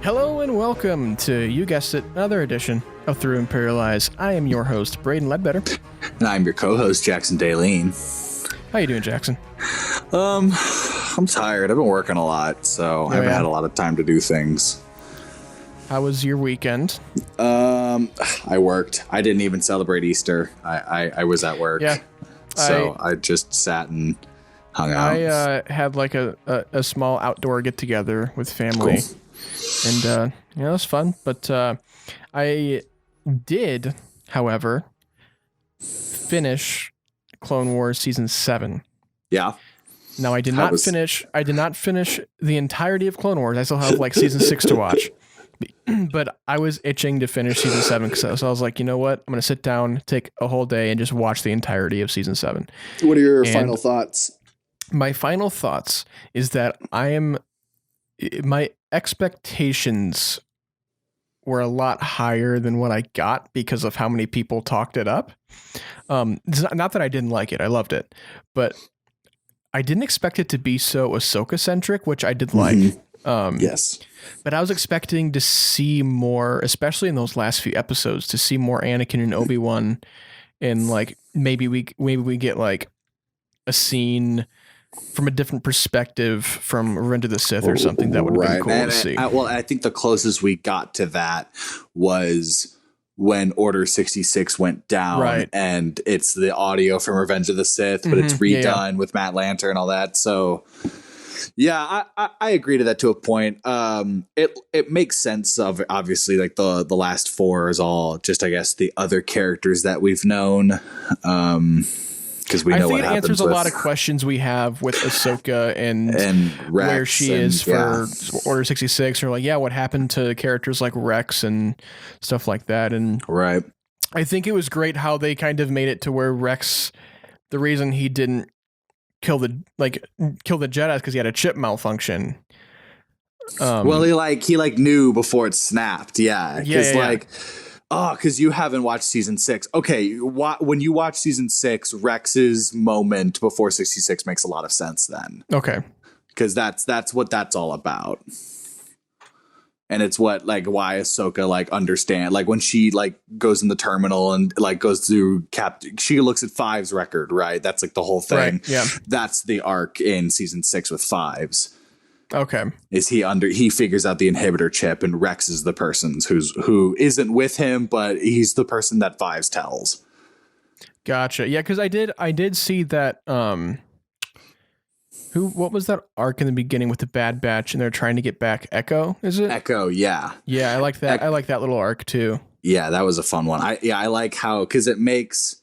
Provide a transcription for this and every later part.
Hello and welcome to, you guessed it, another edition of Through Imperial Eyes. I am your host, Braydon Leadbetter. And I'm your co-host, Jackson Daleen. How you doing, Jackson? I'm tired. I've been working a lot, so I haven't had a lot of time to do things. How was your weekend? I worked. I didn't even celebrate Easter. I was at work. Yeah. So I just sat and hung out. I had like a small outdoor get-together with family. Cool. And, it was fun. But I did, however, finish Clone Wars Season 7. Yeah. Now, I did not finish the entirety of Clone Wars. I still have like Season 6 to watch. But I was itching to finish Season 7, so I was like, you know what? I'm going to sit down, take a whole day, and just watch the entirety of Season 7. What are your final thoughts? My final thoughts is that my expectations were a lot higher than what I got because of how many people talked it up. It's not that I didn't like it. I loved it. But I didn't expect it to be so Ahsoka-centric, which I did like. Yes. But I was expecting to see more, especially in those last few episodes, to see more Anakin and Obi-Wan, and like maybe we get like a scene from a different perspective from Revenge of the Sith or something. That would have been cool to see. I think the closest we got to that was when Order 66 went down, right, and it's the audio from Revenge of the Sith, but it's redone with Matt Lanter and all that. So yeah, I agree to that to a point. It makes sense of obviously like the last four is all just, I guess, the other characters that we've known. Because we know what happens. I think it answers a lot of questions we have with Ahsoka and Rex where she is for Order 66, or like, what happened to characters like Rex and stuff like that. And right. I think it was great how they kind of made it to where Rex, the reason he didn't kill the Jedi because he had a chip malfunction. Well, he knew before it snapped. Yeah. Because you haven't watched season 6. Okay, when you watch season 6, Rex's moment before 66 makes a lot of sense then. Okay. Because that's what that's all about. And it's what, like, why Ahsoka, understand. Like, when she, goes in the terminal and, goes through she looks at Five's record, right? That's, the whole thing. Right, yeah. That's the arc in season 6 with Fives. Okay. Is he figures out the inhibitor chip, and Rex is the person who isn't with him, but he's the person that Fives tells. Gotcha. Yeah, because I did see that what was that arc in the beginning with the Bad Batch and they're trying to get back Echo, is it? Echo, yeah. Yeah, I like that. I like that little arc too. Yeah, that was a fun one. I like how, because it makes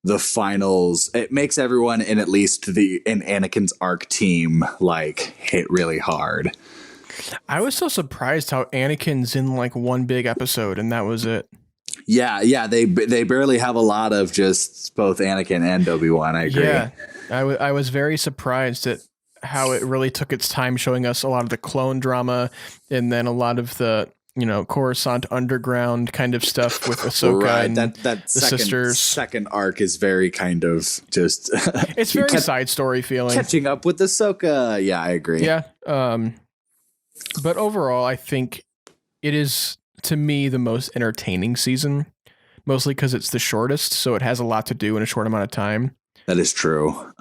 the finals, it makes everyone in at least in Anakin's arc team hit really hard. I was so surprised how Anakin's in one big episode and that was it. Yeah, they barely have a lot of just both Anakin and Obi-Wan. I agree. Yeah, I was very surprised at how it really took its time showing us a lot of the clone drama and then a lot of the Coruscant underground kind of stuff with Ahsoka and that the sisters. Second arc is very kind of just it's very side story feeling. Catching up with Ahsoka. Yeah, I agree. Yeah. But overall, I think it is, to me, the most entertaining season, mostly because it's the shortest, so it has a lot to do in a short amount of time. That is true.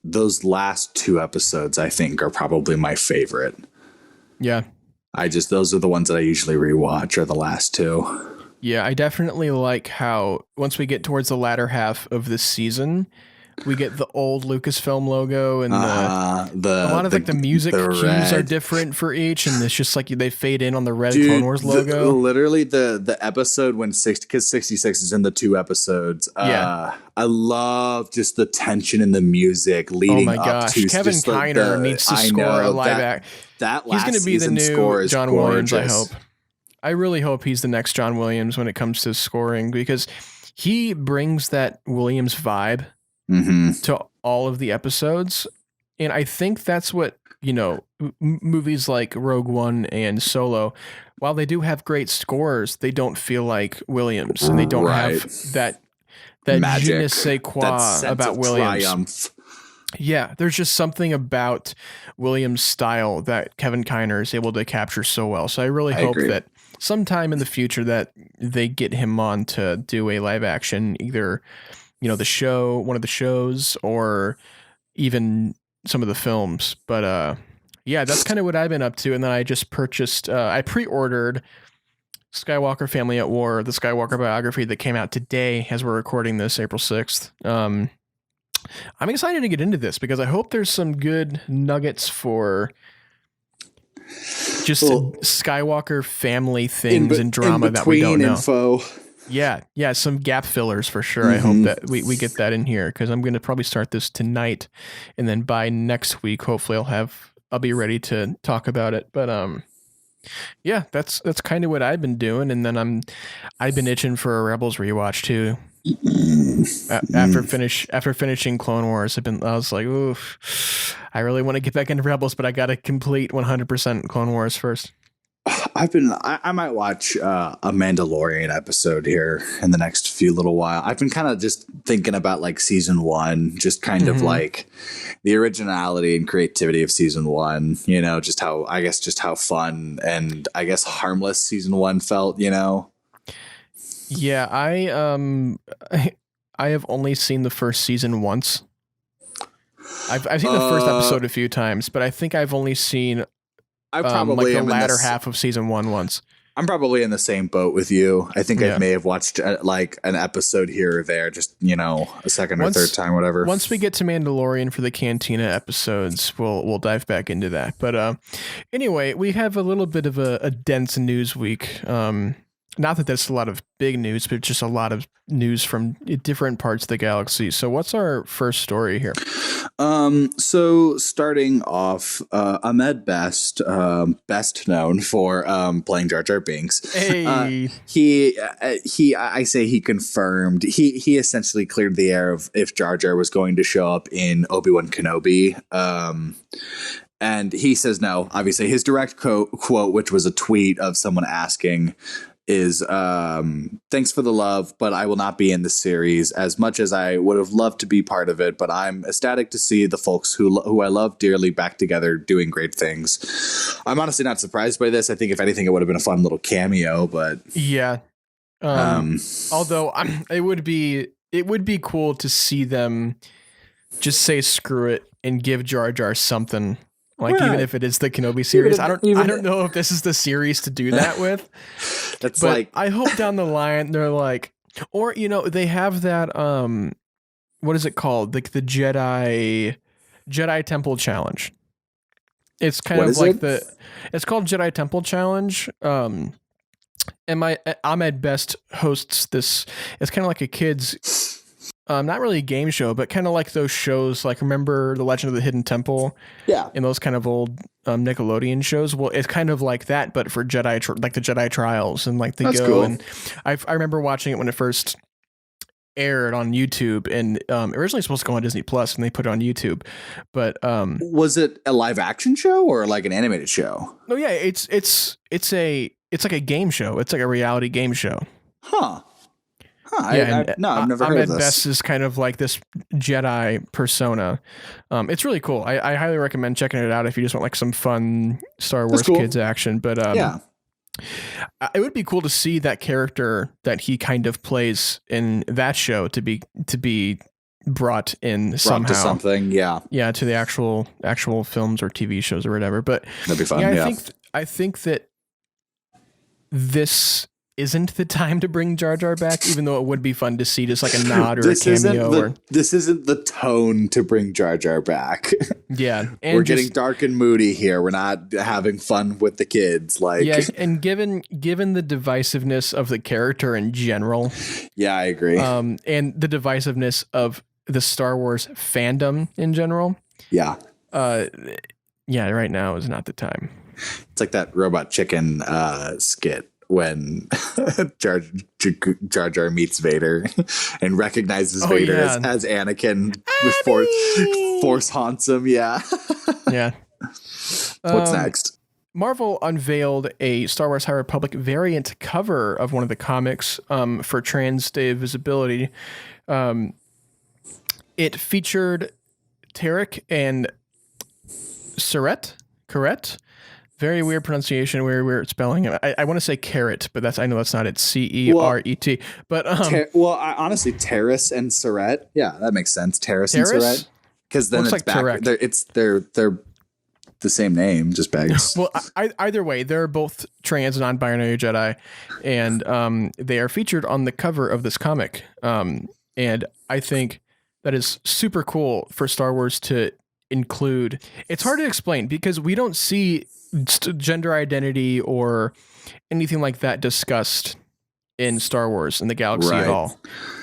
Those last 2 episodes, I think, are probably my favorite. Yeah. Those are the ones that I usually rewatch, are the last 2. Yeah, I definitely like how once we get towards the latter half of this season, we get the old Lucasfilm logo and a lot of the music cues are different for each, and it's just they fade in on the red Clone Wars logo. Literally the episode when 66 is in the 2 episodes. I love just the tension in the music leading up to Kevin Kiner needs to score a live act. He's going to be the new John Williams, I hope. I really hope he's the next John Williams when it comes to scoring, because he brings that Williams vibe to all of the episodes. And I think that's what, movies like Rogue One and Solo, while they do have great scores, they don't feel like Williams, and they don't have that magic, je ne sais quoi about Williams. Triumph. Yeah, there's just something about Williams' style that Kevin Kiner is able to capture so well. So I really hope that sometime in the future that they get him on to do a live action, either, the show, one of the shows, or even some of the films. But yeah, that's kind of what I've been up to. And then I just purchased, I pre-ordered Skywalker Family at War, the Skywalker biography that came out today as we're recording this, April 6th. I'm excited to get into this because I hope there's some good nuggets for just Skywalker family things and drama that we don't know. Info. Yeah, some gap fillers for sure. Mm-hmm. I hope that we get that in here because I'm going to probably start this tonight, and then by next week, hopefully I'll be ready to talk about it. But yeah, that's kind of what I've been doing, and then I've been itching for a Rebels rewatch too. After finishing Clone Wars, I was like, oof, I really want to get back into Rebels, but I got to complete 100% Clone Wars first. I might watch a Mandalorian episode here in the next few little while. I've been kind of just thinking about like season 1, just kind of like the originality and creativity of season 1, just how fun and I guess harmless season 1 felt, Yeah, I have only seen the first season once. I've seen the first episode a few times, but I think I've only seen probably the latter half of season 1 once. I'm probably in the same boat with you. I think I may have watched like an episode here or there, just a second or third time, whatever. Once we get to Mandalorian for the Cantina episodes, we'll dive back into that. But anyway, we have a little bit of a dense news week. Not that that's a lot of big news, but just a lot of news from different parts of the galaxy. So what's our first story here? So starting off, Ahmed Best, best known for playing Jar Jar Binks. Hey. He confirmed, he essentially cleared the air of if Jar Jar was going to show up in Obi-Wan Kenobi. And he says no. Obviously, his direct quote, which was a tweet of someone asking, is thanks for the love, but I will not be in the series as much as I would have loved to be part of it. But I'm ecstatic to see the folks who I love dearly back together doing great things. I'm honestly not surprised by this. I think if anything, it would have been a fun little cameo. But yeah, although it would be cool to see them just say screw it and give Jar Jar something. Like, right. Even if it is the Kenobi series, I don't know if this is the series to do that with. That's but like, I hope down the line they're like, or they have that what is it called? Like the Jedi Temple Challenge. It's kind of like it's called Jedi Temple Challenge. And Ahmed Best hosts this. It's kind of like a kid's. Not really a game show, but kind of like those shows, like remember The Legend of the Hidden Temple? Yeah. In those kind of old Nickelodeon shows. Well, it's kind of like that, but for Jedi, like the Jedi Trials, and like they That's go. Cool. And I remember watching it when it first aired on YouTube, and originally supposed to go on Disney Plus, and they put it on YouTube. But was it a live action show or like an animated show? No, yeah, it's like a game show. It's like a reality game show. Huh. I've never heard of this. Best is kind of like this Jedi persona. It's really cool. I highly recommend checking it out if you just want like some fun Star Wars kids action. But it would be cool to see that character that he kind of plays in that show to be brought somehow to something. Yeah, to the actual films or TV shows or whatever. But that'd be fun. Yeah, I think that this isn't the time to bring Jar Jar back, even though it would be fun to see just like a nod or a cameo. This isn't the tone to bring Jar Jar back. Yeah. And we're getting dark and moody here. We're not having fun with the kids. Like, yeah, and given the divisiveness of the character in general. Yeah, I agree. And the divisiveness of the Star Wars fandom in general. Yeah. Right now is not the time. It's like that Robot Chicken skit when Jar Jar meets Vader and recognizes Vader as Anakin before Force haunts him. Yeah. Yeah. What's next? Marvel unveiled a Star Wars High Republic variant cover of one of the comics for Trans Day of Visibility. It featured Tarek and Correct? Very weird pronunciation, weird spelling. I want to say carrot, but I know that's not it. Ceret. But honestly, Terrace and Surette. Yeah, that makes sense. Terrace and Surette. Because then it's back. They're the same name, just bags. Well, either way, they're both trans non-binary Jedi, and they are featured on the cover of this comic. And I think that is super cool for Star Wars to include. It's hard to explain because we don't see gender identity or anything like that discussed in Star Wars in the galaxy at all.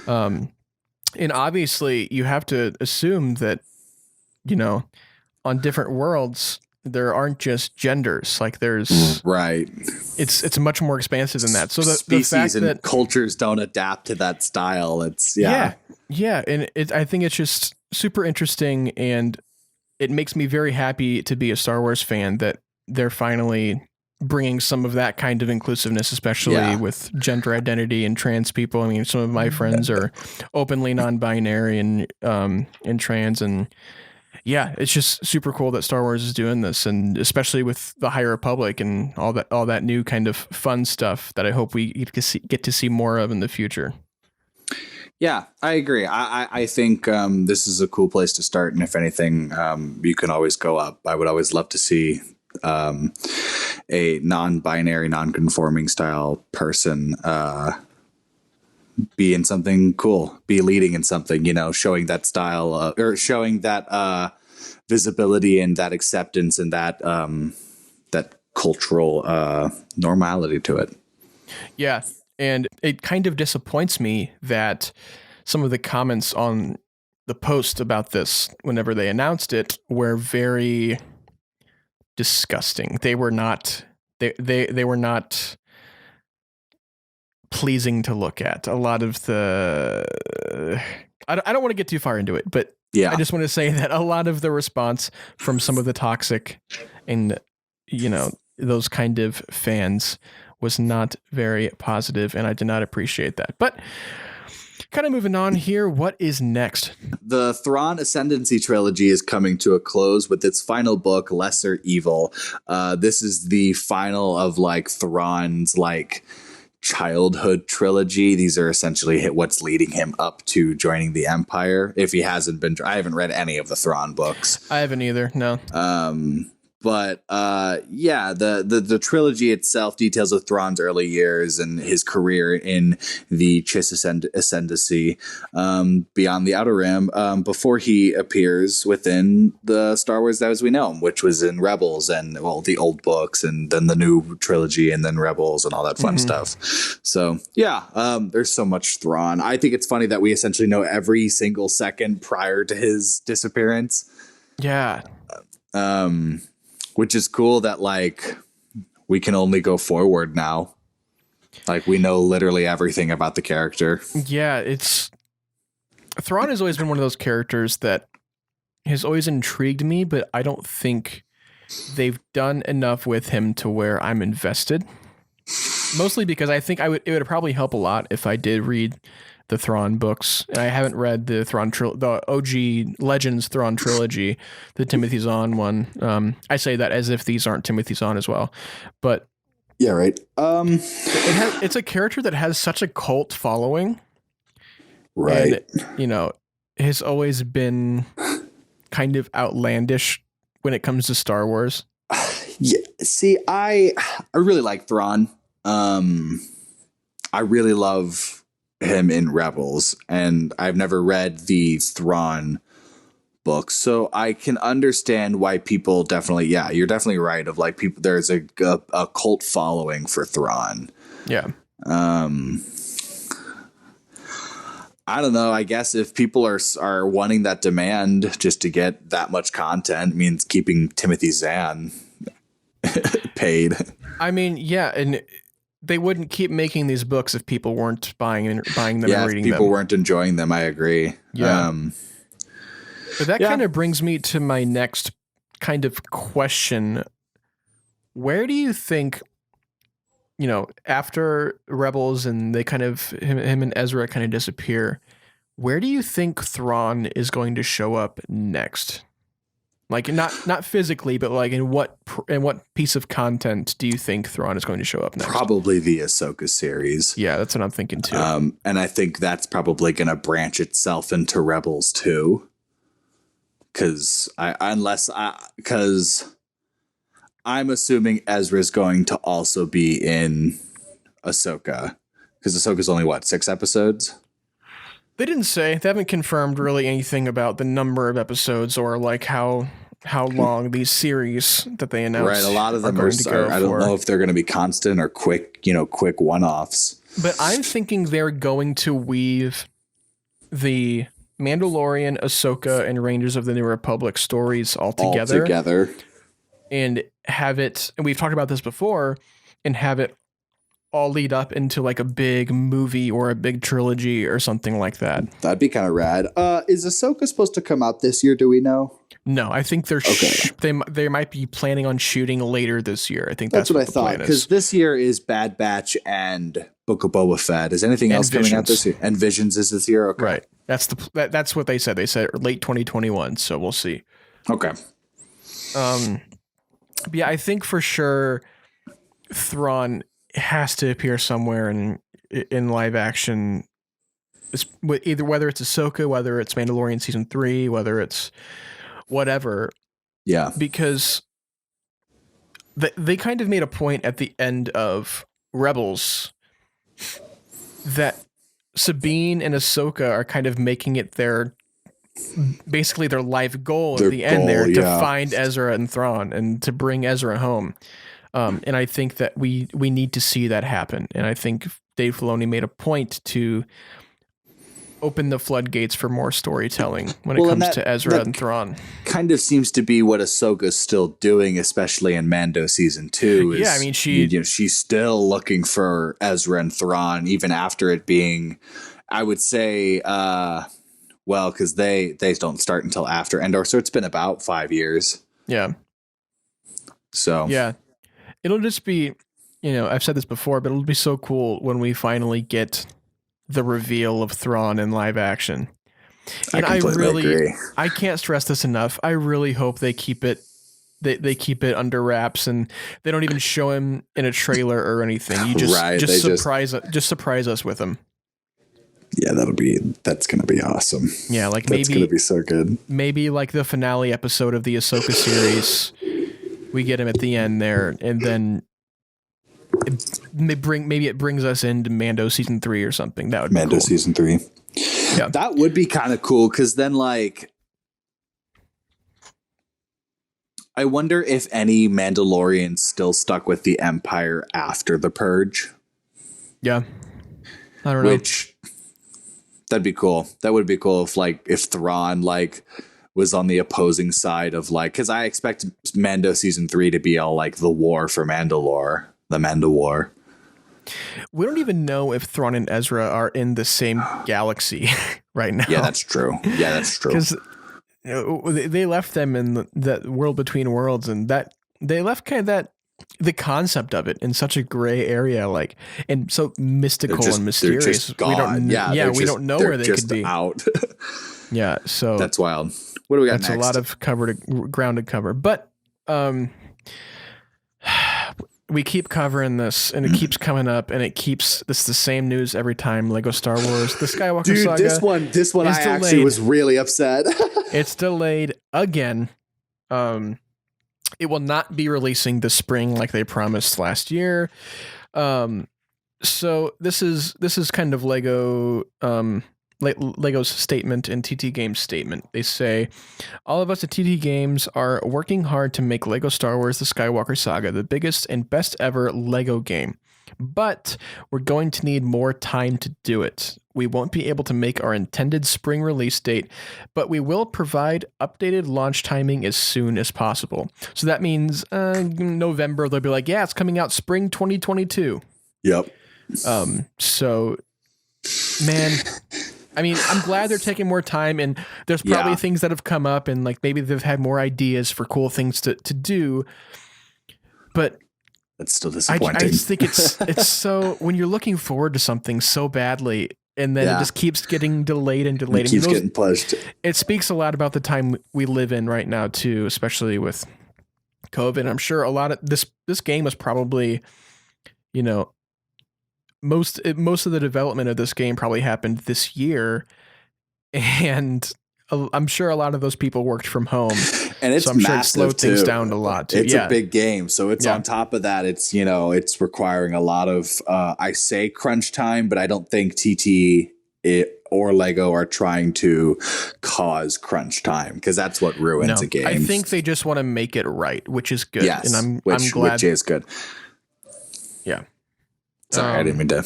And obviously you have to assume that, on different worlds, there aren't just genders. Like there's it's much more expansive than that. So the fact that cultures don't adapt to that style, it's yeah. And I think it's just super interesting, and it makes me very happy to be a Star Wars fan that they're finally bringing some of that kind of inclusiveness, especially with gender identity and trans people. I mean, some of my friends are openly non-binary and trans, and it's just super cool that Star Wars is doing this, and especially with the High Republic and all that new kind of fun stuff that I hope we get to see more of in the future. Yeah, I agree. I think this is a cool place to start, and if anything, you can always go up. I would always love to see a non-binary, non-conforming style person be in something cool, be leading in something, showing that style or showing that visibility and that acceptance and that cultural normality to it. Yeah. And it kind of disappoints me that some of the comments on the post about this, whenever they announced it, were very disgusting. They were not they were not pleasing to look at. A lot of the I don't want to get too far into it, but I just want to say that a lot of the response from some of the toxic and those kind of fans was not very positive, and I did not appreciate that. But kind of moving on here, what is next? The Thrawn Ascendency trilogy is coming to a close with its final book, Lesser Evil. This is the final of Thrawn's childhood trilogy. These are essentially what's leading him up to joining the Empire. If he hasn't been, I haven't read any of the Thrawn books. I haven't either. No. But the trilogy itself details of Thrawn's early years and his career in the Chiss Ascendency beyond the Outer Rim before he appears within the Star Wars as we know him, which was in Rebels and the old books and then the new trilogy and then Rebels and all that fun stuff. So there's so much Thrawn. I think it's funny that we essentially know every single second prior to his disappearance. Yeah. Which is cool that we can only go forward now. We know literally everything about the character. Yeah, Thrawn has always been one of those characters that has always intrigued me, but I don't think they've done enough with him to where I'm invested. Mostly because I think it would probably help a lot if I did read the Thrawn books. And I haven't read the the OG Legends Thrawn trilogy, the Timothy Zahn one. I say that as if these aren't Timothy Zahn as well, but yeah, right. It's a character that has such a cult following, right? And, has always been kind of outlandish when it comes to Star Wars. Yeah. See, I really like Thrawn. I really love him in Rebels, and I've never read the Thrawn books, so I can understand why people definitely, you're definitely right of people, there's a cult following for Thrawn. Yeah. I don't know. I guess if people are wanting that demand just to get that much content, means keeping Timothy Zahn paid. I mean, yeah, and they wouldn't keep making these books if people weren't buying them and reading them. If people weren't enjoying them, I agree. Yeah. But that kind of brings me to my next kind of question. Where do you think, after Rebels and they kind of him and Ezra kind of disappear, Where do you think Thrawn is going to show up next? Like not physically, but like in what piece of content do you think Thrawn is going to show up next? Probably the Ahsoka series. Yeah, that's what I'm thinking too. And I think that's probably going to branch itself into Rebels too. Because I'm assuming Ezra's going to also be in Ahsoka. Because Ahsoka's only 6 episodes? They didn't say. They haven't confirmed really anything about the number of episodes or like how long these series that they announced. Right, a lot of them are I don't know if they're going to be constant or quick one-offs. But I'm thinking they're going to weave the Mandalorian, Ahsoka, and Rangers of the New Republic stories all together. And have it, and we've talked about this before, and have it all lead up into like a big movie or a big trilogy or something like that. That'd be kind of rad. Is Ahsoka supposed to come out this year? Do we know? No, I think they're they might be planning on shooting later this year. I think that's what I thought. Because this year is Bad Batch and Book of Boba Fett. Is anything else coming out this year? And Visions is this year. Okay. Right. That's what they said. They said late 2021. So we'll see. Okay. Yeah, I think for sure Thrawn has to appear somewhere in live action. Either whether it's Ahsoka, whether it's Mandalorian season 3, whether it's whatever. Yeah. Because they kind of made a point at the end of Rebels that Sabine and Ahsoka are kind of making it basically their life goal at the end there to find Ezra and Thrawn and to bring Ezra home. And I think that we need to see that happen. And I think Dave Filoni made a point to open the floodgates for more storytelling when it comes to Ezra and Thrawn. Kind of seems to be what Ahsoka's still doing, especially in Mando season 2. Yeah, I mean, she's still looking for Ezra and Thrawn, even after it being, I would say, because they don't start until after Endor, so it's been about 5 years. Yeah. So yeah, it'll just be, I've said this before, but it'll be so cool when we finally get the reveal of Thrawn in live action. And I agree. I can't stress this enough. I really hope they keep it they keep it under wraps and they don't even show him in a trailer or anything. You just surprise us with him. Yeah, that's going to be awesome. Yeah, like that's going to be so good. Maybe like the finale episode of the Ahsoka series, we get him at the end there, and then maybe it brings us into Mando season 3 or something. That would be Mando cool. season 3. Yeah, that would be kind of cool because then like, I wonder if any Mandalorians still stuck with the Empire after the Purge. Yeah, I don't know. That'd be cool. That would be cool if Thrawn was on the opposing side of because I expect Mando season 3 to be all the war for Mandalore, the Mando War. We don't even know if Thrawn and Ezra are in the same galaxy right now. Yeah, that's true. Because they left them in that world between worlds, and that they left kind of the concept of it in such a gray area, and so mystical and mysterious. They're just gone. We don't know where they could be. Out. Yeah, so that's wild. What do we got next? That's a lot of ground to cover, but we keep covering this, and it keeps coming up, and it's the same news every time. Lego Star Wars, the Skywalker Saga. This one, I actually was really upset. It's delayed again. It will not be releasing this spring like they promised last year. So this is kind of Lego's statement and TT Games' statement. They say, all of us at TT Games are working hard to make Lego Star Wars The Skywalker Saga the biggest and best ever Lego game. But we're going to need more time to do it. We won't be able to make our intended spring release date, but we will provide updated launch timing as soon as possible. So that means November, they'll be like, yeah, it's coming out spring 2022. Yep. So, man, I mean, I'm glad they're taking more time, and there's probably things that have come up, and maybe they've had more ideas for cool things to do, but that's still disappointing. I just think it's so, when you're looking forward to something so badly, and then it just keeps getting delayed and delayed. It keeps getting pushed. It speaks a lot about the time we live in right now too, especially with COVID. I'm sure a lot of this game was probably, you know, most of the development of this game probably happened this year, and I'm sure a lot of those people worked from home, and it's I'm massive sure it slowed things down a lot too. It's a big game, so it's on top of that. It's it's requiring a lot of I say crunch time, but I don't think TT or Lego are trying to cause crunch time, because that's what ruins a game. I think they just want to make it right, which is good. Yes, and I'm glad. Which is good. Yeah. Sorry, I didn't mean to.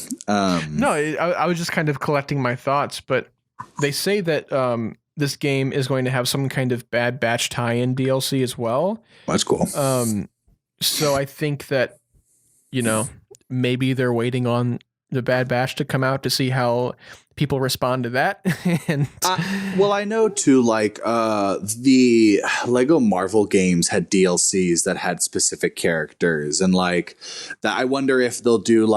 No, I was just kind of collecting my thoughts, but they say that this game is going to have some kind of Bad Batch tie-in DLC as well. That's cool. So I think that, maybe they're waiting on the Bad Batch to come out to see how people respond to that. And well, I know too, like the Lego Marvel games had DLCs that had specific characters, and like that. I wonder if they'll do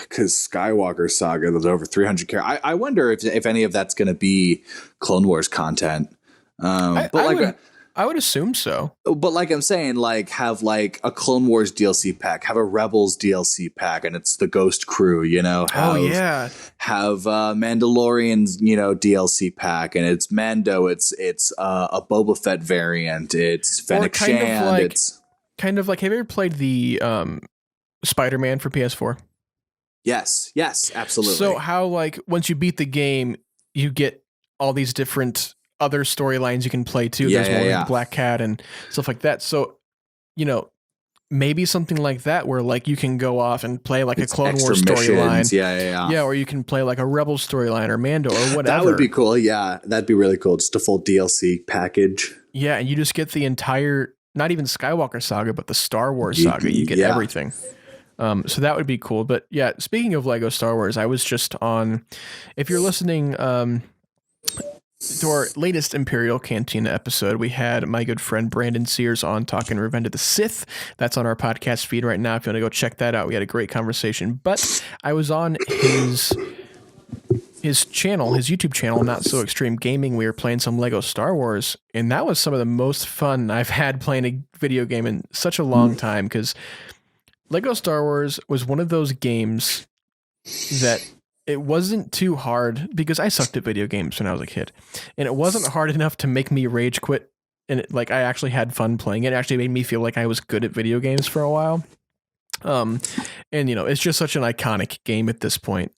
because Skywalker Saga, there's over 300 characters. I wonder if any of that's going to be Clone Wars content. I would assume so. But like I'm saying, like have like a Clone Wars DLC pack, have a Rebels DLC pack, and it's the Ghost Crew, have Mandalorian's, DLC pack, and it's Mando, it's a Boba Fett variant, it's Fennec Shand, it's kind of like, have you ever played the Spider-Man for PS4? Yes, absolutely. So how, like, once you beat the game, you get all these different other storylines you can play too. There's one with Black Cat and stuff like that. So, maybe something like that where like you can go off and play like a Clone Wars storyline. Yeah. Or you can play like a Rebel storyline or Mando or whatever. That would be cool. Yeah, that'd be really cool. Just a full DLC package. Yeah, and you just get the entire, not even Skywalker Saga, but the Star Wars Saga. You get everything. So that would be cool. But yeah, speaking of Lego Star Wars, I was just on, if you're listening to our latest Imperial Cantina episode, we had my good friend Brandon Sears on talking Revenge of the Sith. That's on our podcast feed right now. If you want to go check that out, we had a great conversation. But I was on his channel, his YouTube channel, Not So Extreme Gaming. We were playing some Lego Star Wars, and that was some of the most fun I've had playing a video game in such a long time, because Lego Star Wars was one of those games that it wasn't too hard, because I sucked at video games when I was a kid, and it wasn't hard enough to make me rage quit. And I actually had fun playing it. It actually made me feel like I was good at video games for a while. And it's just such an iconic game at this point.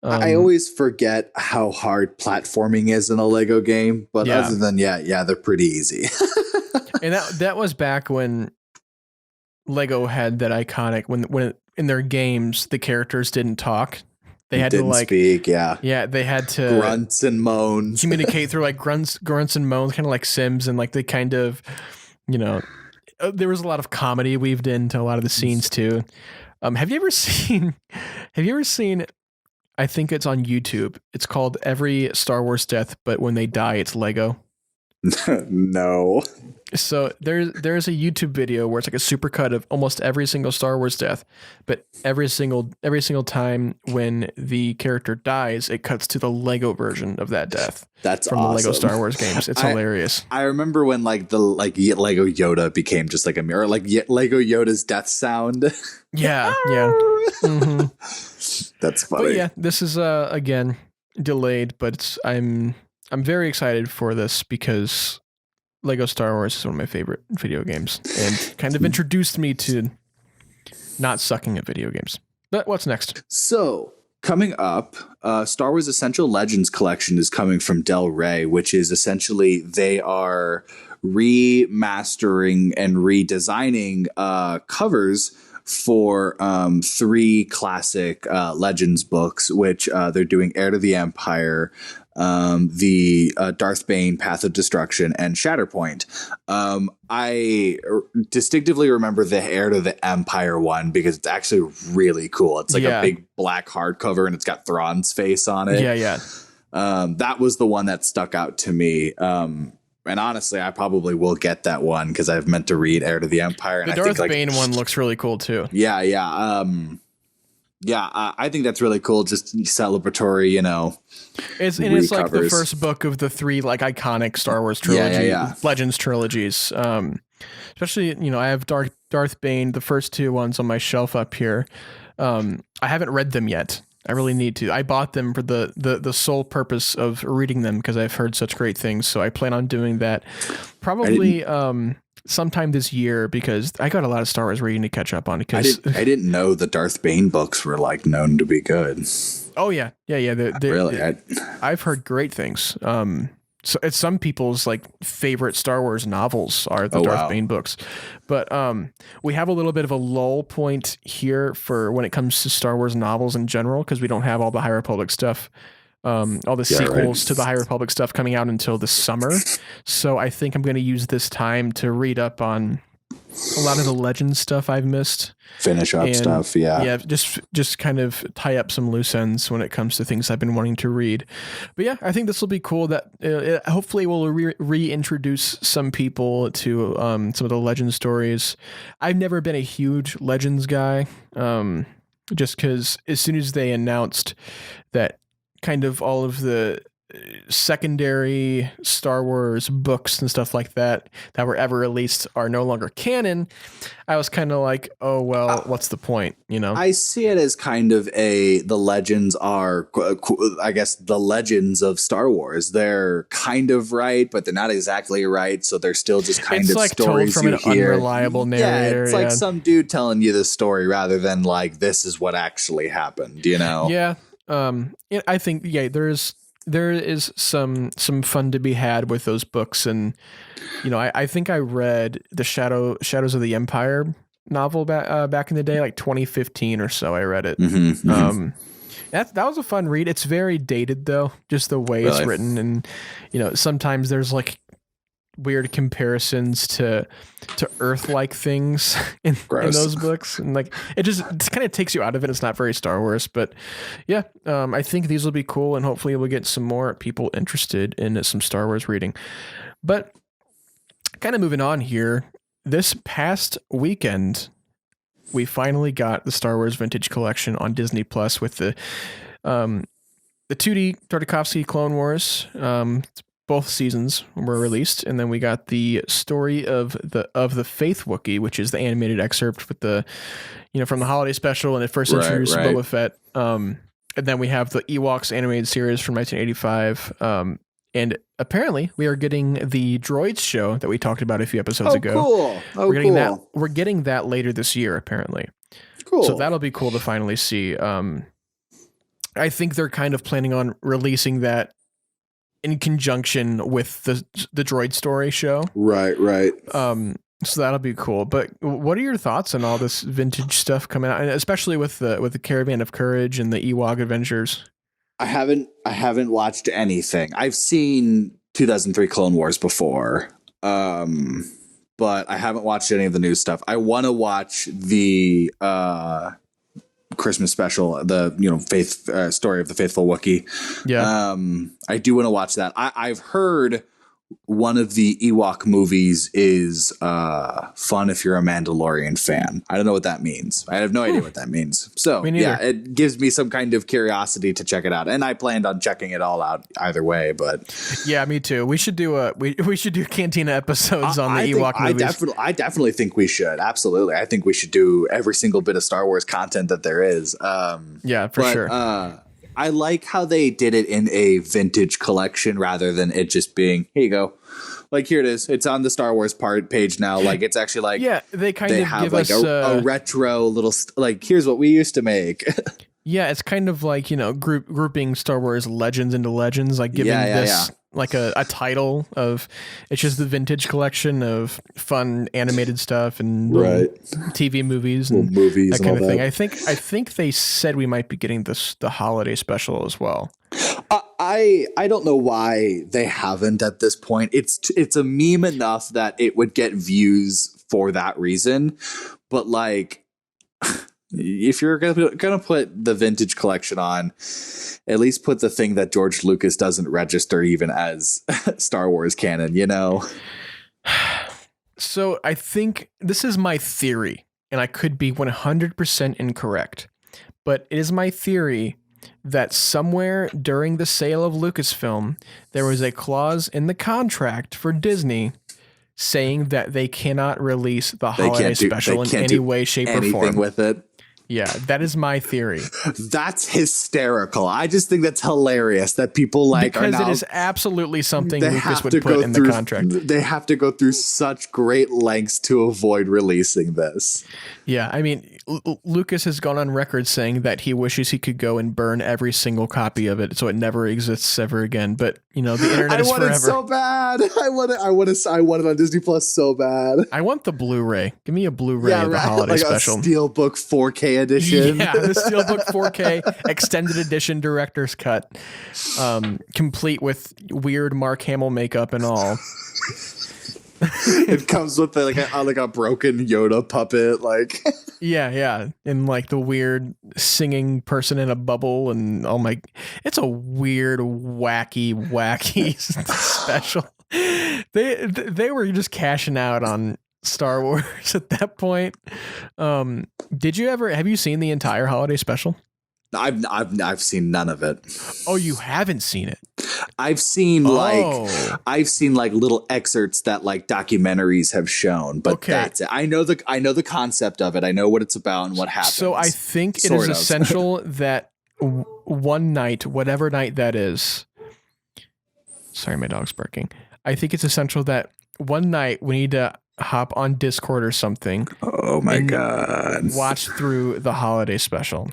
I always forget how hard platforming is in a Lego game, but other than they're pretty easy. And that was back when Lego had that iconic, when in their games the characters didn't talk. They had to speak, yeah, they had to grunts and moans, communicate through like grunts and moans, kind of like Sims, and like they kind of, there was a lot of comedy weaved into a lot of the scenes too. Have you ever seen? I think it's on YouTube. It's called Every Star Wars Death, but when they die, it's Lego. No. So there's a YouTube video where it's like a supercut of almost every single Star Wars death, but every single time when the character dies, it cuts to the Lego version of that death. That's from awesome. The Lego Star Wars games. It's hilarious. I remember when the Lego Yoda became just like a mirror, like Lego Yoda's death sound. Yeah. Mm-hmm. That's funny. But yeah, this is again delayed, but I'm very excited for this because Lego Star Wars is one of my favorite video games and kind of introduced me to not sucking at video games. But what's next? So coming up, Star Wars Essential Legends collection is coming from Del Rey, which is essentially they are remastering and redesigning covers for 3 classic Legends books, which they're doing Heir to the Empire, the Darth Bane Path of Destruction, and Shatterpoint. I distinctively remember the Heir to the Empire one because it's actually really cool. It's like a big black hardcover and it's got Thrawn's face on it. Yeah. That was the one that stuck out to me. And honestly, I probably will get that one because I've meant to read Heir to the Empire. The and Darth Bane one looks really cool too. Yeah. Yeah, I think that's really cool. Just celebratory, you know. It's like the first book of the 3 like iconic Star Wars trilogy, Legends trilogies. Especially, you know, I have Darth Bane, the first 2 ones on my shelf up here. I haven't read them yet. I really need to. I bought them for the sole purpose of reading them because I've heard such great things. So I plan on doing that probably sometime this year because I got a lot of Star Wars reading to catch up on. Because I didn't know the Darth Bane books were like known to be good. Oh yeah. Really, I've heard great things. So it's some people's like favorite Star Wars novels are the Darth Bane books, but we have a little bit of a lull point here for when it comes to Star Wars novels in general because we don't have all the High Republic stuff, all the sequels to the High Republic stuff coming out until the summer. So I think I'm going to use this time to read up on a lot of the Legends stuff I've missed. Finish up stuff, yeah. Just kind of tie up some loose ends when it comes to things I've been wanting to read. But yeah, I think this will be cool. That hopefully will reintroduce some people to some of the Legends stories. I've never been a huge Legends guy, just because as soon as they announced that kind of all of the secondary Star Wars books and stuff like that were ever released are no longer canon, I was kind of like, oh, well, what's the point? You know, I see it as kind of the Legends are, I guess, the Legends of Star Wars. They're kind of right, but they're not exactly right. So they're still just kind of like stories told from an unreliable narrator. Yeah, it's like some dude telling you the story rather than like, this is what actually happened, you know? Yeah. I think, there is some fun to be had with those books. And, you know, I think I read the Shadows of the Empire novel back in the day, like 2015 or so. I read it. That was a fun read. It's very dated though, just the way it's written. And, you know, sometimes there's like weird comparisons to Earth-like things in those books, and like it kind of takes you out of it. It's not very Star Wars, but yeah, I think these will be cool, and hopefully we'll get some more people interested in some Star Wars reading. But kind of moving on here, this past weekend we finally got the Star Wars Vintage Collection on Disney Plus with the 2D Tartakovsky Clone Wars. Both seasons were released, and then we got the story of the Faith Wookiee, which is the animated excerpt with the, you know, from the holiday special, and it first introduced Boba Fett. And then we have the Ewoks animated series from 1985. And apparently we are getting the Droids show that we talked about a few episodes ago. Cool. We're getting that. We're getting that later this year, apparently. Cool. So that'll be cool to finally see. I think they're kind of planning on releasing that in conjunction with the Droid Story show. Right. So that'll be cool. But what are your thoughts on all this vintage stuff coming out, and especially with the Caravan of Courage and the Ewok Adventures? I haven't watched anything. I've seen 2003 Clone Wars before, but I haven't watched any of the new stuff. I want to watch the Christmas special, the story of the Faithful Wookiee. Yeah. I do want to watch that. I've heard one of the Ewok movies is fun if you're a Mandalorian fan. I don't know what that means. I have no idea what that means. So yeah, it gives me some kind of curiosity to check it out, and I planned on checking it all out either way. But yeah, me too. We should do we should do Cantina episodes on the Ewok movies. I definitely think we should. Absolutely, I think we should do every single bit of Star Wars content that there is. Yeah, for sure. I like how they did it in a vintage collection rather than it just being, here you go. Like, here it is. It's on the Star Wars page now. Like, it's actually like, yeah, they have give like us a retro little, like, here's what we used to make. Yeah, it's kind of like, you know, grouping Star Wars Legends into Legends, like giving this like a title of, it's just the vintage collection of fun animated stuff and TV movies and movies that kind and of thing. that. I think they said we might be getting the holiday special as well. I don't know why they haven't at this point. It's a meme enough that it would get views for that reason, but like, if you're gonna put the vintage collection on, at least put the thing that George Lucas doesn't register even as Star Wars canon, you know? So I think this is my theory, and I could be 100% incorrect, but it is my theory that somewhere during the sale of Lucasfilm, there was a clause in the contract for Disney saying that they cannot release the holiday special in any way, shape, or form. Anything with it. Yeah, that is my theory. That's hysterical. I just think that's hilarious that people like because it is absolutely something Lucas would put in the contract. They have to go through such great lengths to avoid releasing this. Yeah, I mean, Lucas has gone on record saying that he wishes he could go and burn every single copy of it so it never exists ever again. But you know, the internet is forever. I want it so bad. I want it on Disney Plus so bad. I want the Blu-ray. Give me a Blu-ray of the holiday special. A Steelbook 4K edition. Yeah, the Steelbook 4K extended edition director's cut, complete with weird Mark Hamill makeup and all. It comes with like a broken Yoda puppet, like yeah, and like the weird singing person in a bubble, and it's a weird, wacky special. They were just cashing out on Star Wars at that point. Have you seen the entire holiday special? I've seen none of it. Oh, you haven't seen it? I've seen like little excerpts that like documentaries have shown, but that's it. I know the concept of it. I know what it's about and what happens. So I think it is essential that one night, whatever night that is. Sorry, my dog's barking. I think it's essential that one night we need to hop on Discord or something. Oh my God. Watch through the holiday special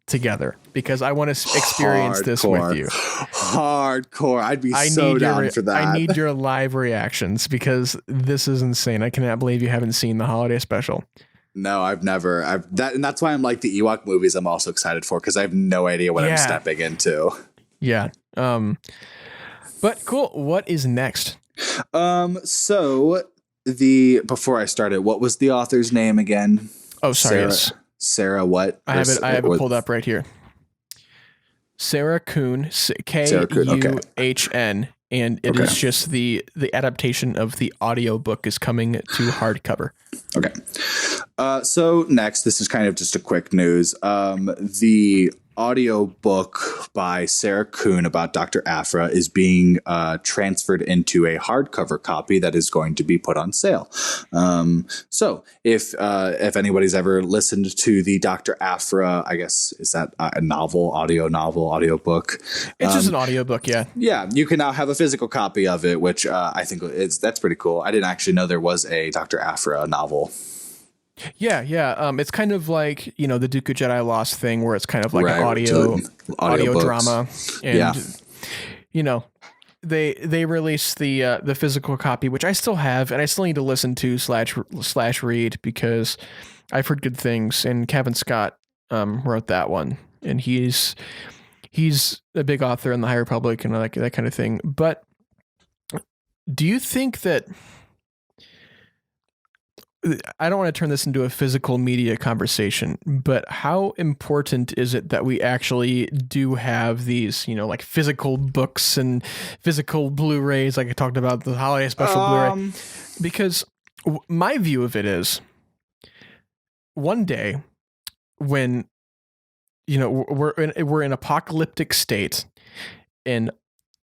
together because I want to experience this with you. Hardcore. I'd be so down for that. I need your live reactions because this is insane. I cannot believe you haven't seen the holiday special. No, I've never. And that's why I'm like the Ewok movies. I'm also excited for because I have no idea what I'm stepping into. Yeah. But cool. What is next? So before I started, what was the author's name again? Oh, sorry. Sarah what? I have it pulled up right here. Sarah Kuhn, Kuhn, and it is just the adaptation of the audiobook is coming to hardcover. Okay. So next, this is kind of just a quick news. The audio book by Sarah Kuhn about Dr. Aphra is being transferred into a hardcover copy that is going to be put on sale. So if anybody's ever listened to the Dr. Aphra, I guess, is that a audio book? It's just an audio book. Yeah. Yeah. You can now have a physical copy of it, which I think that's pretty cool. I didn't actually know there was a Dr. Aphra novel. Yeah. It's kind of like, the Dooku Jedi Lost thing where it's kind of like an audio drama. And, they released the physical copy, which I still have, and I still need to listen to slash read because I've heard good things. And Kevin Scott wrote that one, and he's a big author in the High Republic and like that kind of thing. But do you think that... I don't want to turn this into a physical media conversation, but how important is it that we actually do have these, like physical books and physical Blu-rays, like I talked about the holiday special Blu-ray? Because my view of it is one day when, we're in apocalyptic state and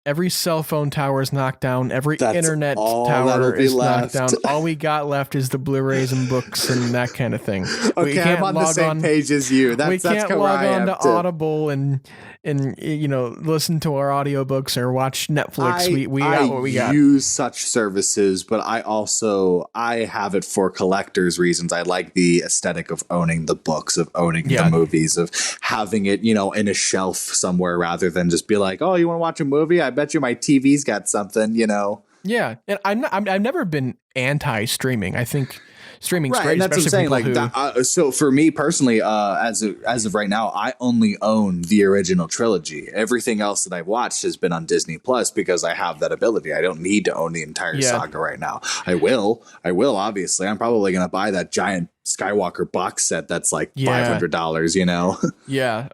every cell phone tower is knocked down. Every internet tower is knocked down. All we got left is the Blu-rays and books and that kind of thing. Okay, I'm on the same page as you. We can't log on to Audible and listen to our audiobooks or watch Netflix. We got what we got. I use such services, but I have it for collectors reasons. I like the aesthetic of owning the books, of owning the movies, of having it, in a shelf somewhere rather than just be like, oh, you want to watch a movie? I bet you my TV's got something, Yeah, and I've never been anti-streaming. I think streaming's great, and that's especially what I'm saying. So for me personally, as of right now, I only own the original trilogy. Everything else that I've watched has been on Disney Plus because I have that ability. I don't need to own the entire saga right now. I will. Obviously, I'm probably going to buy that giant Skywalker box set that's like $500. Yeah.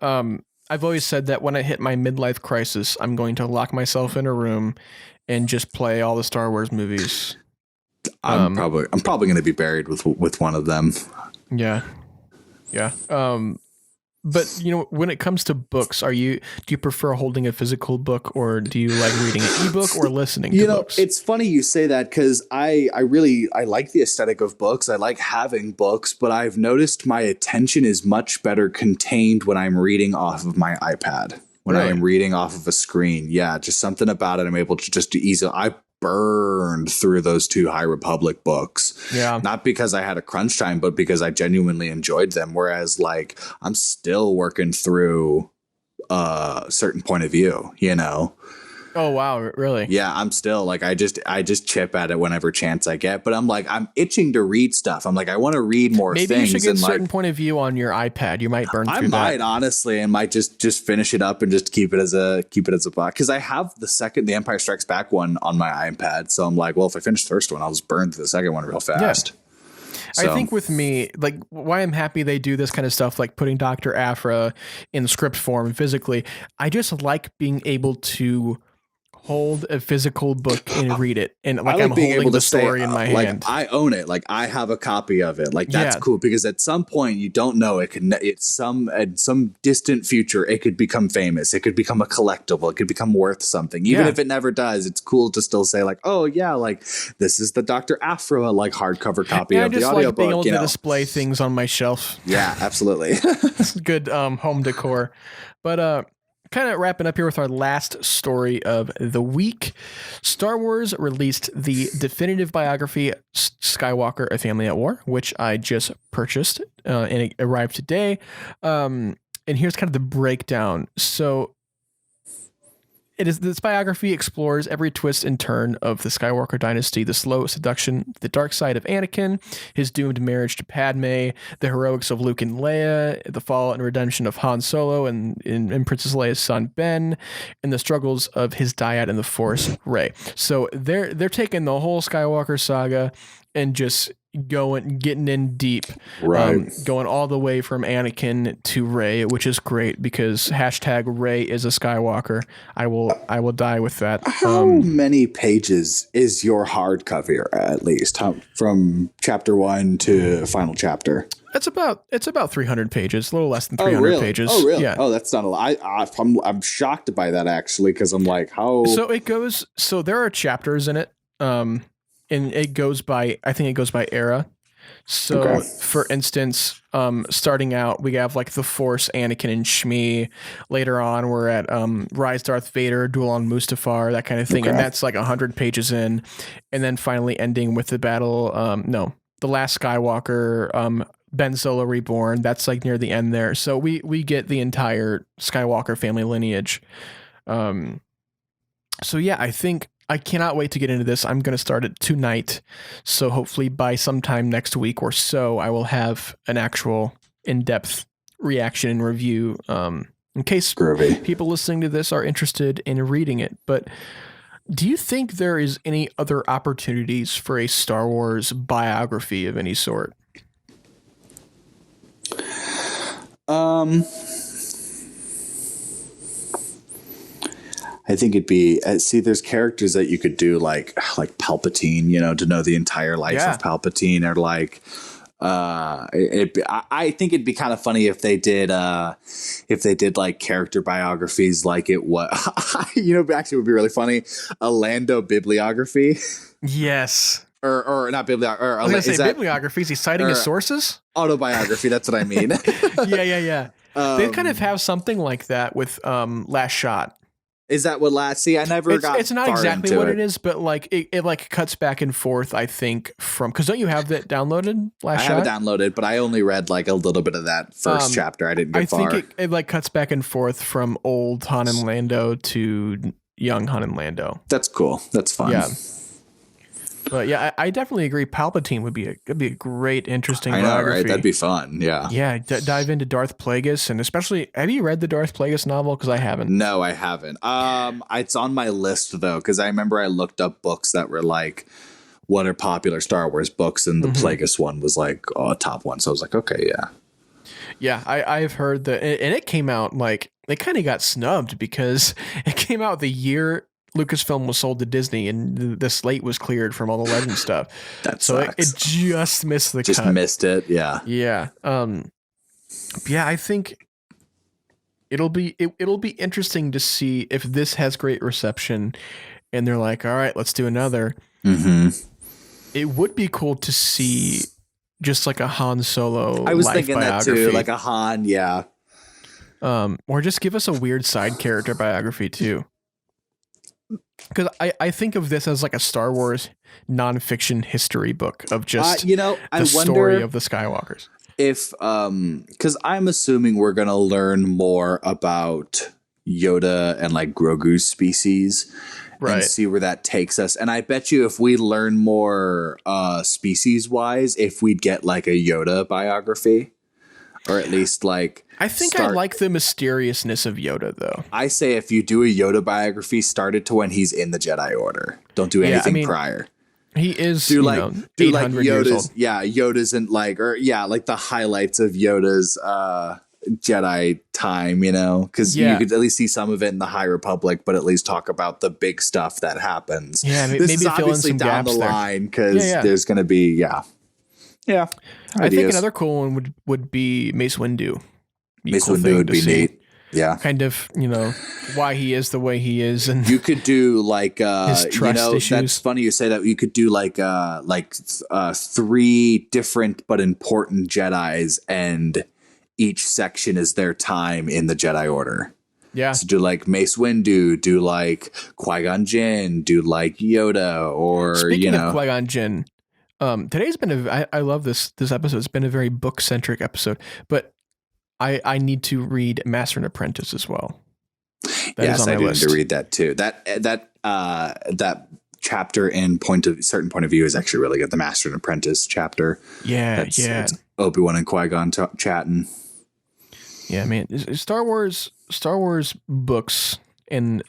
I've always said that when I hit my midlife crisis, I'm going to lock myself in a room and just play all the Star Wars movies. I'm probably going to be buried with one of them. Yeah. But when it comes to books, do you prefer holding a physical book, or do you like reading an ebook or listening to books? It's funny you say that, because I like the aesthetic of books. I like having books, but I've noticed my attention is much better contained when I'm reading off of my iPad. When I am reading off of a screen. Yeah, just something about it. I'm able to just I burned through those 2 High Republic books. Yeah. Not because I had a crunch time, but because I genuinely enjoyed them. Whereas like I'm still working through a certain point of view, Oh, wow. Really? Yeah, I'm still like, I just chip at it whenever chance I get, but I'm itching to read stuff. I'm like, I want to read more things. Maybe you should get a certain point of view on your iPad. You might burn through that. I might, honestly, and might just finish it up and just keep it as a book. Because I have the Empire Strikes Back one on my iPad. So I'm like, well, if I finish the first one, I'll just burn through the second one real fast. Yeah. So. I think with me, like, why I'm happy they do this kind of stuff, like putting Dr. Aphra in script form physically, I just like being able to hold a physical book and read it, and like I'm holding the story in my hand. I own it. Like I have a copy of it. Like that's cool, because at some point you don't know, it's some distant future it could become famous. It could become a collectible. It could become worth something. Even if it never does, it's cool to still say like, oh yeah, like this is the Dr. Aphra like hardcover copy of the audiobook. I just like being able to display things on my shelf. Yeah, absolutely. It's good home decor. But kind of wrapping up here with our last story of the week. Star Wars released the definitive biography, Skywalker, A Family at War, which I just purchased and it arrived today. And here's kind of the breakdown. So this biography explores every twist and turn of the Skywalker dynasty, the slow seduction, the dark side of Anakin, his doomed marriage to Padme, the heroics of Luke and Leia, the fall and redemption of Han Solo and Princess Leia's son Ben, and the struggles of his dyad in the Force, Rey. So they're taking the whole Skywalker saga and just getting in deep, going all the way from Anakin to Rey, which is great because #Rey is a Skywalker. I will die with that. How many pages is your hardcover, at least, from chapter 1 to final chapter? It's about 300 pages, a little less than 300 pages. Oh, really? Yeah. Oh, that's not a lot. I'm shocked by that, actually, because I'm like, how? So there are chapters in it. And it goes by era. So for instance, starting out, we have like the Force, Anakin and Shmi. Later on, we're at Rise Darth Vader, Duel on Mustafar, that kind of thing. And that's like 100 pages in. And then finally ending with the battle. The Last Skywalker, Ben Solo Reborn. That's like near the end there. So we get the entire Skywalker family lineage. So yeah, I cannot wait to get into this. I'm going to start it tonight. So hopefully by sometime next week or so, I will have an actual in-depth reaction and review in case people listening to this are interested in reading it. But do you think there is any other opportunities for a Star Wars biography of any sort? I think it'd be there's characters that you could do like Palpatine, to know the entire life of Palpatine, or like I think it'd be kind of funny if they did like character biographies, like it was actually it would be really funny, a Lando bibliography. Yes. Or not bibliography. I was going to say bibliographies. He's citing his sources. Autobiography. That's what I mean. Yeah. They kind of have something like that with Last Shot. Is that what last? See, I never got. It's not exactly what it is, but like it like cuts back and forth. I think because don't you have that downloaded? Last Shot? I have it downloaded, but I only read like a little bit of that first chapter. I didn't get far. I think it like cuts back and forth from old Han and Lando to young Han and Lando. That's cool. That's fun. Yeah. But yeah, I definitely agree. Palpatine would be a great, interesting biography. Right? That'd be fun. Yeah. Yeah. Dive into Darth Plagueis, and especially, have you read the Darth Plagueis novel? Because I haven't. No, I haven't. It's on my list though, because I remember I looked up books that were like, what are popular Star Wars books, and the Plagueis one was like a top one. So I was like, okay, yeah. Yeah, I've heard that, and it came out like it kind of got snubbed because it came out the year Lucasfilm was sold to Disney, and the slate was cleared from all the Legend stuff. So it just missed the cut. Just missed it. Yeah. Yeah. Yeah. I think it'll be interesting to see if this has great reception and they're like, all right, let's do another. Mm-hmm. It would be cool to see just like a Han Solo. I was life thinking biography. that too, like a Han, yeah. Or just give us a weird side character biography too. Because I think of this as like a Star Wars nonfiction history book of just I story of the Skywalkers. If because I'm assuming we're gonna learn more about Yoda and like Grogu's species, right, and see where that takes us. And I bet you if we learn more species wise, if we'd get like a Yoda biography, or at least like I think I like the mysteriousness of Yoda though. I say if you do a Yoda biography, start it to when he's in the Jedi Order. Don't do anything prior. He is do like Yoda's Yoda's and like the highlights of Yoda's Jedi time, because you could at least see some of it in the High Republic, but at least talk about the big stuff that happens. Yeah, this maybe is obviously fill in some down gaps the line because there's going to be I think another cool one would be Mace Windu. Mace Windu would be neat. Yeah, kind of why he is the way he is, and you could do like his trust issues. That's funny you say that. You could do like 3 different but important Jedis, and each section is their time in the Jedi Order. Yeah, so do like Mace Windu, do like Qui-Gon Jinn, do like Yoda, or speaking of Qui-Gon Jinn, today's been I love this episode. It's been a very book centric episode, but I need to read Master and Apprentice as well. Yes, I do need to read that too. That chapter in certain point of view is actually really good. The Master and Apprentice chapter. Yeah, it's Obi-Wan and Qui-Gon chatting. Yeah, man. Star Wars books and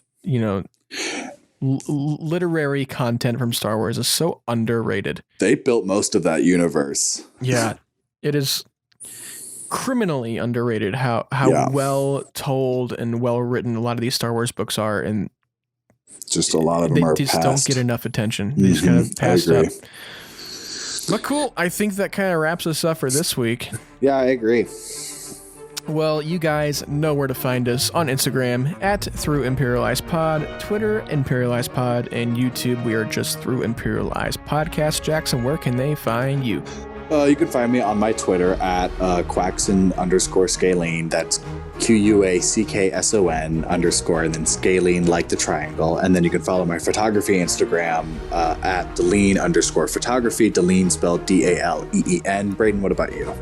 literary content from Star Wars is so underrated. They built most of that universe. Yeah, it is criminally underrated how well told and well written a lot of these Star Wars books are, and just a lot of them are just don't get enough attention. They just kind of passed up. But cool. I think that kind of wraps us up for this week. Yeah, I agree. Well, you guys know where to find us on Instagram @Through Imperial Eyes Pod, Twitter Imperial Eyes Pod, and YouTube we are just Through Imperial Eyes Podcast. Jackson, where can they find you? You can find me on my Twitter at Quackson_Scalene. That's QUACKSON_ and then Scalene like the triangle. And then you can follow my photography Instagram at Deleen_photography. Deleen spelled DALEEN. Braydon, what about you?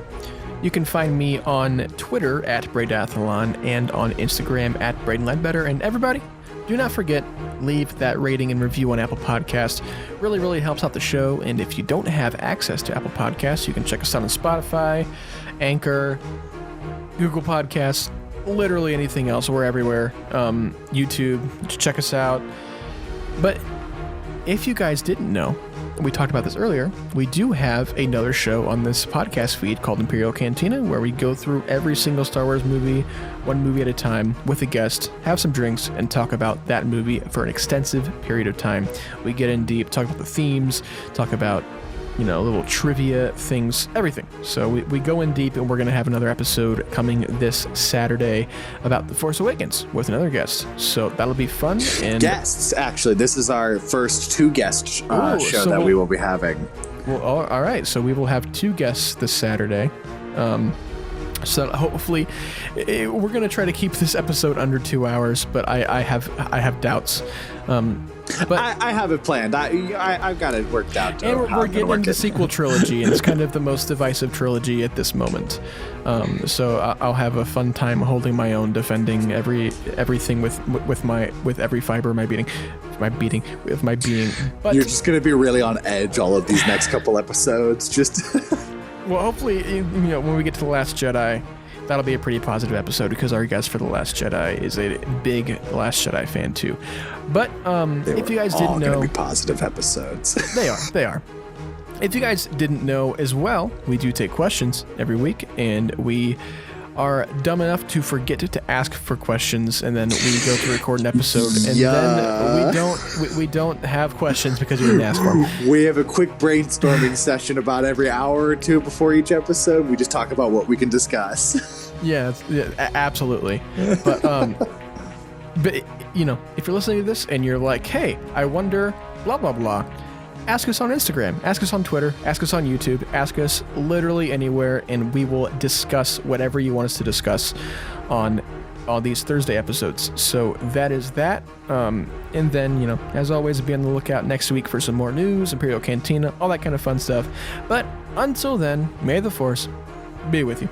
You can find me on Twitter at Braydathlon and on Instagram at braydonleadbetter. And everybody, do not forget, leave that rating and review on Apple Podcasts. Really, really helps out the show. And if you don't have access to Apple Podcasts, you can check us out on Spotify, Anchor, Google Podcasts, literally anything else. We're everywhere. YouTube, check us out. But if you guys didn't know, we talked about this earlier, we do have another show on this podcast feed called Imperial Cantina, where we go through every single Star Wars movie, one movie at a time, with a guest, have some drinks, and talk about that movie for an extensive period of time. We get in deep, talk about the themes, talk about little trivia things, everything. So we go in deep, and we're going to have another episode coming this Saturday about The Force Awakens with another guest. So that'll be fun. And guests, actually. This is our first 2 guest show that we will be having. Well, all right. So we will have 2 guests this Saturday. So hopefully we're going to try to keep this episode under 2 hours, but I have doubts. But I have it planned. I've got it worked out. And we're getting into sequel trilogy, and it's kind of the most divisive trilogy at this moment. So I'll have a fun time holding my own, defending everything with every fiber of my being. But you're just gonna be really on edge all of these next couple episodes. Just well, hopefully, when we get to The Last Jedi, that'll be a pretty positive episode because our guest for The Last Jedi is a big Last Jedi fan too. But if you guys didn't know, gonna be positive episodes. They are. If you guys didn't know as well, we do take questions every week, and we are dumb enough to forget to ask for questions, and then we go to record an episode, and then we don't have questions because we didn't ask for them. We have a quick brainstorming session about every hour or 2 before each episode. We just talk about what we can discuss. Yeah, absolutely. But you know, if you're listening to this and you're like, hey, I wonder, blah blah blah, ask us on Instagram, ask us on Twitter, ask us on YouTube, ask us literally anywhere, and we will discuss whatever you want us to discuss on these Thursday episodes. So that is that. And then, you know, as always, be on the lookout next week for some more news, Imperial Cantina, all that kind of fun stuff. But until then, may the Force be with you.